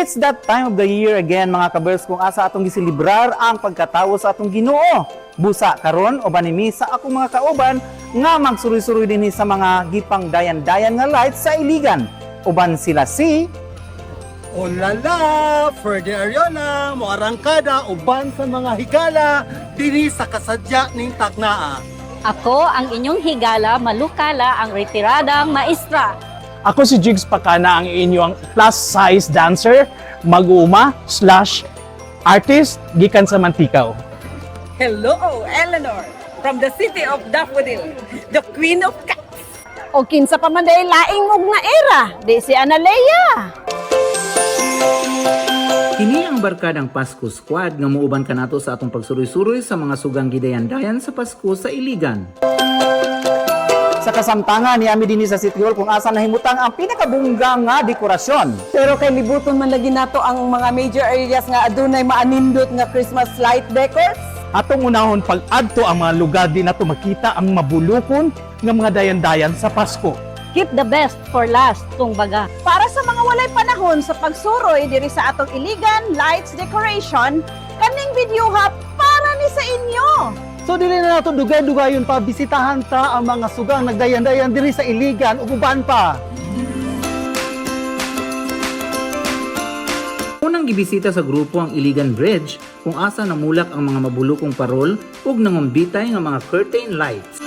It's that time of the year again mga kabers kung asa atong gisilibrar ang pagkatawo sa atong Ginoo. Busa karon uban nimi sa akong mga kauban nga magsuroy-suroy dinhi sa mga gipang dayan-dayan nga lights sa Iligan. Uban sila si Olala, Ferdy Ariola, moarangkada, uban sa mga higala, diri sa kasadya ning Tacna. Ako ang inyong higala, malukala, ang retiradang maestra. Ako si Jigs Pacana, ang inyong plus-size dancer, mag-uuma/artist, gikan sa Mantikaw. Hello, Eleanor, from the city of Daffodil, the queen of cats. O kinsa pa man dahil laing mog nga era, di si Analea. Kini ang barkadang Pasko Squad nga muuban kanato sa atong pagsuroy-suroy sa mga sugang gidayan-dayan sa Pasko sa Iligan. Sa kasamtangan ni ami dinhi sa City Hall kung asa nahimutang ang pinakabungga nga dekorasyon. Pero kay libuton man lagi nato ang mga major areas nga adunay maanindot nga Christmas light decors. Atong unahon pag-adto ang mga lugar di nato makita ang mabulukon nga mga dayan-dayan sa Pasko. Keep the best for last, tung baga. Para sa mga walay panahon sa pagsuroy diri sa atong Iligan Lights Decoration, kaning video ha para ni sa inyo. So dili na nato dugay-dugayon pa, bisitahan ta ang mga sugang nagdayan-dayan diri sa Iligan, uban pa. Unang gibisita sa grupo ang Iligan Bridge kung asa namulak ang mga mabulukong parol ug nangumbitay nga mga curtain lights.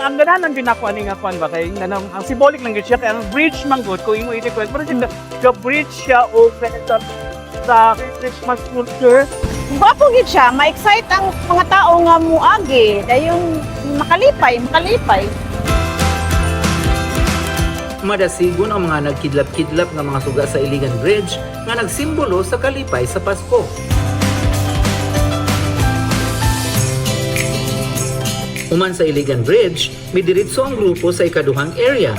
Ang ganahan pinakuha ni nga kuan ba kay nanang ang symbolic lang gyud siya kay ang bridge man gud ko ingo iti kwento pero the bridge siya o sa Christmas culture. Gwapo gid siya, ma-excite ang mga tao nga muagi, dayon makalipay. Madasigon ang mga nagkidlap-kidlap nga mga suga sa Iligan Bridge nga nagsimbolo sa kalipay sa Pasko. Uman sa Iligan Bridge, may diretso ang grupo sa ikaduhang area.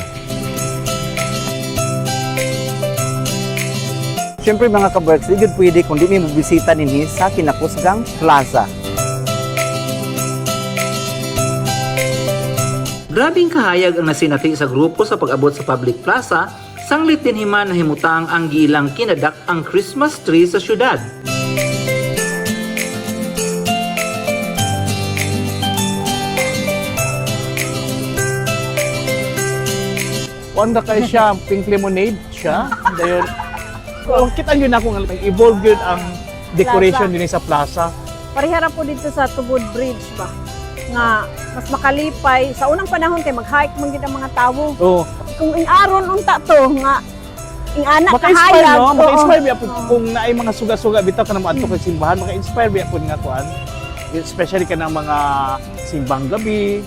Siyempre mga kaberks, di gud pwede kung di may mabisita ninhi sa Kinakusgang Plaza. Grabing kahayag ang nasinati sa grupo sa pag-abot sa public plaza, sanglit din himan na himutang ang giilang kinadak ang Christmas tree sa syudad. Wanda kay siya pink lemonade siya. Dayon kita yun ako nga evolve yun ang decoration din sa plaza. Parihara po dito sa Tubod Bridge ba, nga mas makalipay. Sa unang panahon kay mag-hike man gid ang mga tawo. Oh, Kung in-aron unta to nga ing-anak maka-inspire kahayag. no, maka-inspire biya Oo. kung naay mga suga-suga bitaw ka na maadto kay simbahan, maka-inspire biya pud nga kuan. Especially kanang mga simbang gabi.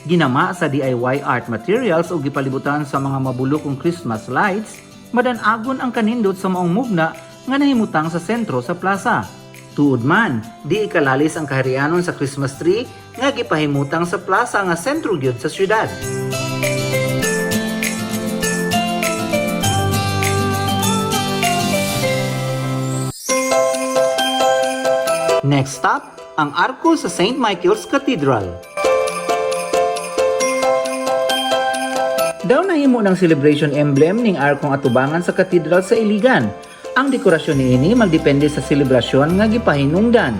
Ginama sa DIY art materials o gipalibutan sa mga mabulokong Christmas lights, madan-agon ang kanindot sa maong mugna nga nahimutang sa sentro sa plaza. Tuod man, di ikalalis ang kaharianon sa Christmas tree nga gipahimutang sa plaza nga sentro gyud sa syudad. Next stop, ang arko sa St. Michael's Cathedral. Daw nahimo ng celebration emblem ning arkong atubangan sa katedral sa Iligan. Ang dekorasyon niini magdepende sa selebrasyon nga gipahinungdan.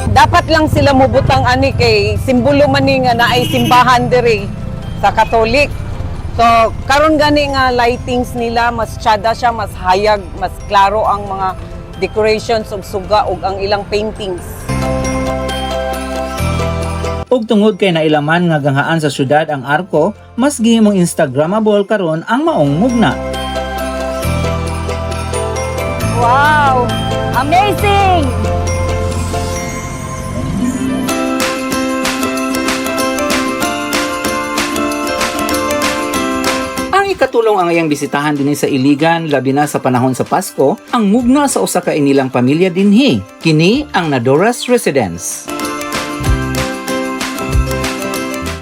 Dapat lang sila mubutang ani kay simbolo man ni nga naay simbahan diri sa Katolik. So karon gani nga lightings nila mas tsada siya, mas hayag, mas klaro ang mga decorations ug suga ug ang ilang paintings. Ug tungod kay nailaman nga ganghaan sa syudad ang arko, mas gihimong instagrammable karon ang maong mugna. Wow! Amazing! Ang ikatulong ang iyang bisitahan dinhi sa Iligan labi na sa panahon sa Pasko, ang mugna sa usa ka inilang pamilya dinhi. Kini ang Nadoras Residence.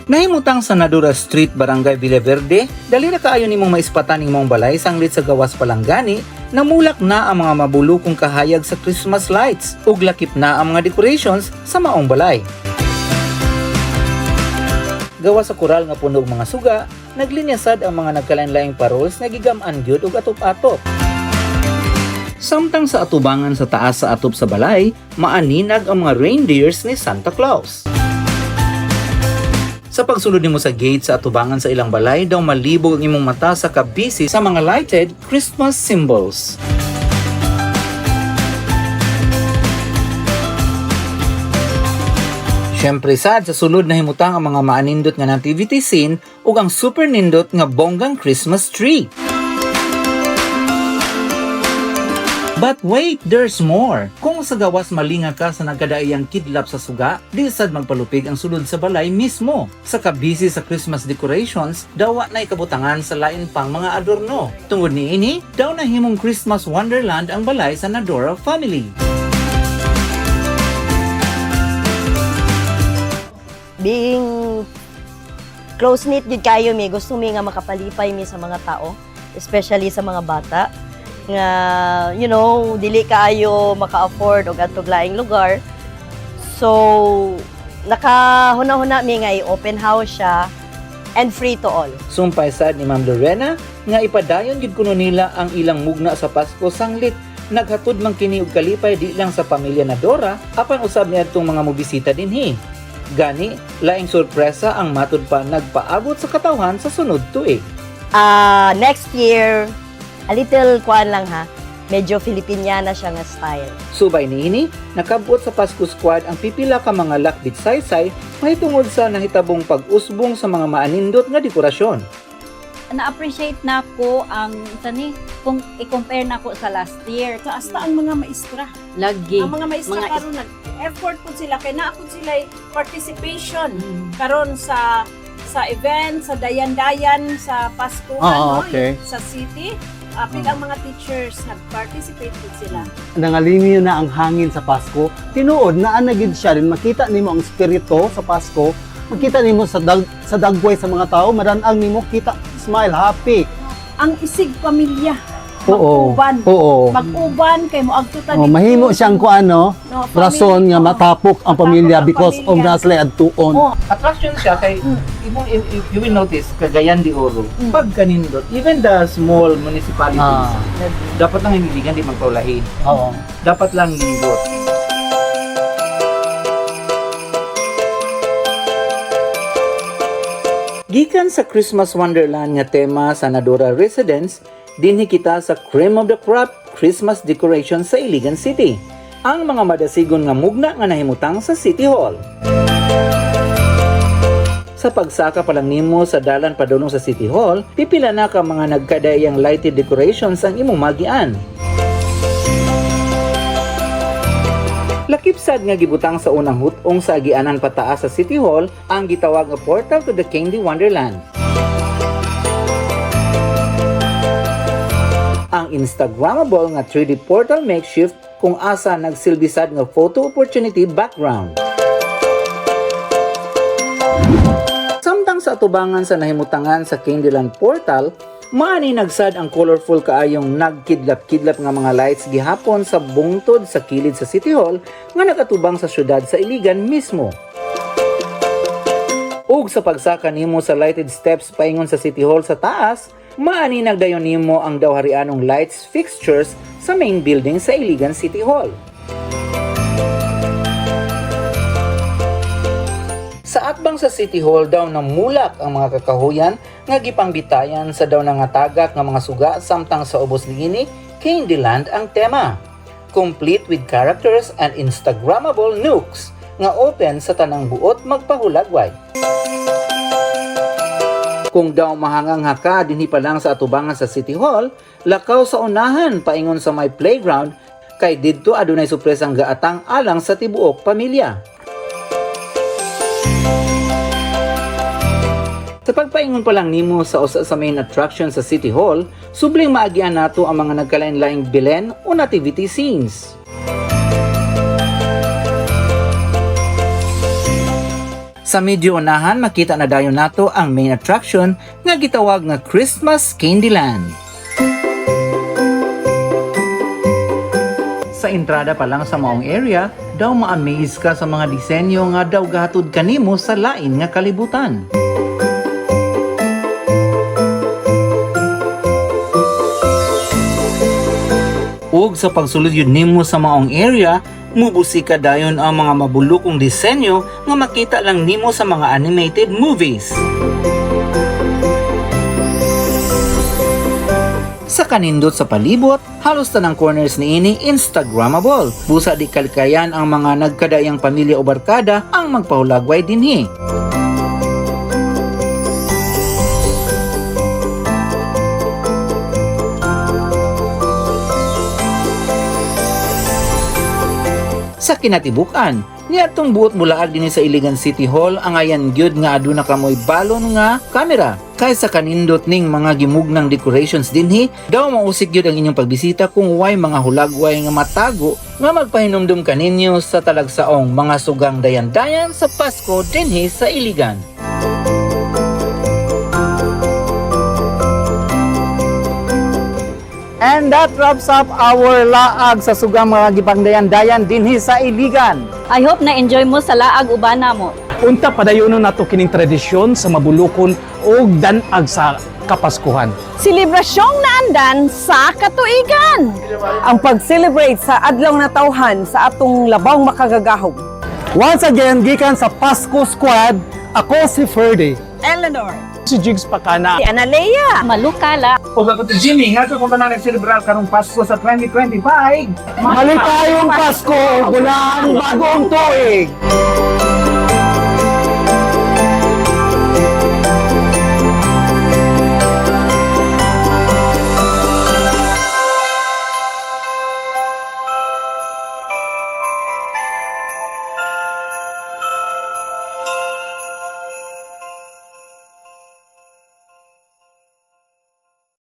Nahimutang sa Nadura Street, Barangay Villaverde, dali na kaayo nimong maispatan nimong balay sanglit sa gawas palanggani Namulak na ang mga mabulukong kahayag sa Christmas lights ug lakip na ang mga decorations sa maong balay. Gawa sa koral nga punog mga suga, naglinyasad ang mga nagkalain-laing paroles nga gigam-an gyud og atop-atop. Samtang sa atubangan sa taas sa atop sa balay, maaninag ang mga reindeers ni Santa Claus. Sa pagsulod nimo sa gate sa atubangan sa ilang balay, daw malibog ang imong mata sa kabisi sa mga lighted Christmas symbols. Syempre sad sa sulod na himutang ang mga maanindot nga nativity scene ug ang super nindot nga bonggang Christmas tree. But wait, there's more. Kung sa gawas malinga ka sa nagkadaiyang kidlap sa suga, di sad magpalupig ang sulod sa balay mismo. Sa kabisi sa Christmas decorations, dawa na ikabutangan sa lain pang mga adorno. Tungod niini, daw na himong Christmas wonderland ang balay sa Nadora family. Being close-knit jud kayo mi, gusto mi nga makapalipay mi sa mga tao, especially sa mga bata nga dili kaayo maka-afford og adtong laing lugar. So nakahuna-huna mi nga i-open house siya and free to all. Sumpay sad ni Ma'am Lorena nga ipadayon gid kuno nila ang ilang mugna sa Pasko sanglit. Naghatod man kini og kalipay di lang sa pamilya Nadora apan usab niadtong mga mobisita dinhi. Gani, laing sorpresa ang matud pa nagpaabot sa katawhan sa sunod tuig. Next year, a little kuan lang ha, medyo Filipiniana siya nga style. Subay niini, nakabot sa Pasko Squad ang pipila ka mga lakbit saysay mahitungod sa nahitabong pag-usbong sa mga maanindot nga dekorasyon. Na-appreciate na ko ang kung i-compare na ko sa last year. So, hasta ang mga maestra. Lagi. Ang mga maestra karon nag-effort po sila kay naa po sila participation karon sa event, sa dayan-dayan sa Pasko okay. sa city. Apil ang mga teachers nag-participate po sila. Nangalimi na ang hangin sa Pasko. Tinuod na anagid siya rin makita nimo ang spirito sa Pasko. Makita nimo sa dagway sa mga tao, madan-ang nimo kita smile, happy. Ang isig pamilya. Oo. Mag-uban. Oo. Mag-uban kay moagtutan Oh, mahimo siyang rason nga matapok ang pamilya because of naslay adtuon. Oh. Attraction siya kay you will notice Cagayan de Oro. Pag kanindot, even the small municipalities, dapat lang himiligan di magpaulahin. Oo. Dapat lang nindot. Gikan sa Christmas Wonderland nga tema sa Nadora Residence, dinhi kita sa cream of the crop Christmas decoration sa Iligan City. Ang mga madasigon nga mugna nga nahimutang sa City Hall. Sa pagsaka pa lang nimo sa dalan padulong sa City Hall, pipila na ka mga nagkadaiyang lighted decorations ang imong magian. Lakip sad nga gibutang sa unang hutong sa agianan pataas sa City Hall ang gitawag nga portal to the Candy Wonderland. Ang Instagrammable nga 3D portal makeshift kung asa nagsilbi sad nga photo opportunity background. Samtang sa atubangan sa nahimutangan sa Candyland portal, maani nagsad ang colorful kaayong nagkidlap-kidlap nga mga lights gihapon sa bungtod sa kilid sa City Hall nga nagatubang sa syudad sa Iligan mismo. Ug sa pagsaka nimo sa lighted steps paingon sa City Hall sa taas, maani nagdayon nimo ang dawharianong lights fixtures sa main building sa Iligan City Hall. Sa atbang sa City Hall daw namulak ang mga kakahuyan nga gipangbitayan sa daw nga tagak nga mga suga samtang sa ubos niini Candyland ang tema. Complete with characters and Instagrammable nooks nga open sa tanang buot magpahulagway. Kung daw mahangang haka dinhi pa lang sa atubangan sa City Hall, lakaw sa unahan paingon sa may playground kay didto adunay surpresang gaatang alang sa tibuok pamilya. Sa pagpaingon pa lang nimo sa usa sa main attraction sa City Hall, subling maagian nato ang mga nagkalain-laing bilen o nativity scenes. Sa medyo unahan, makita na dayon nato ang main attraction nga gitawag nga Christmas Candyland. entrada pa lang sa maong area, daw ma-amaze ka sa mga disenyo nga daw gahatod kanimo sa lain nga kalibutan. Ug sa pagsulod yun nimo sa maong area, mubusi ka dayon ang mga mabulokong disenyo nga makita lang nimo sa mga animated movies. Sa kanindot sa palibot, halos tanang corners ni ini Instagrammable. Busa di kalikayan ang mga nagkadayang pamilya o barkada ang magpahulagway dinhi. Sa kinatibukan, niadtong buot mulaag dinhi sa Iligan City Hall ang ayan gyud nga aduna kamoy balon nga kamera. Kay sa kanindot ning mga gimugnang decorations dinhi, daw mausik gyud ang inyong pagbisita kung way mga hulagway nga matago nga magpahinumdum kaninyo sa talagsaong mga sugang dayan-dayan sa Pasko dinhi sa Iligan. And that wraps up our laag sa sugang mga gipangdayan-dayan dinhi sa Iligan. I hope na-enjoy mo sa laag ubana mo. Unta padayonon nato kining tradisyon sa mabulokon o danag sa Kapaskuhan. Selebrasyong naandan sa katuigan. Ang pag-celebrate sa adlaw na tawhan sa atong labang makagagahom. Once again, gikan sa Pasko Squad, ako si Ferdy. Eleanor. Si Jigs Pakana. Si Analea. Malukala. O ako to Jimmy, nga kung na nag-celebrar karong Pasko sa 2025. Maligayong Pasko, bulan bagong tuig!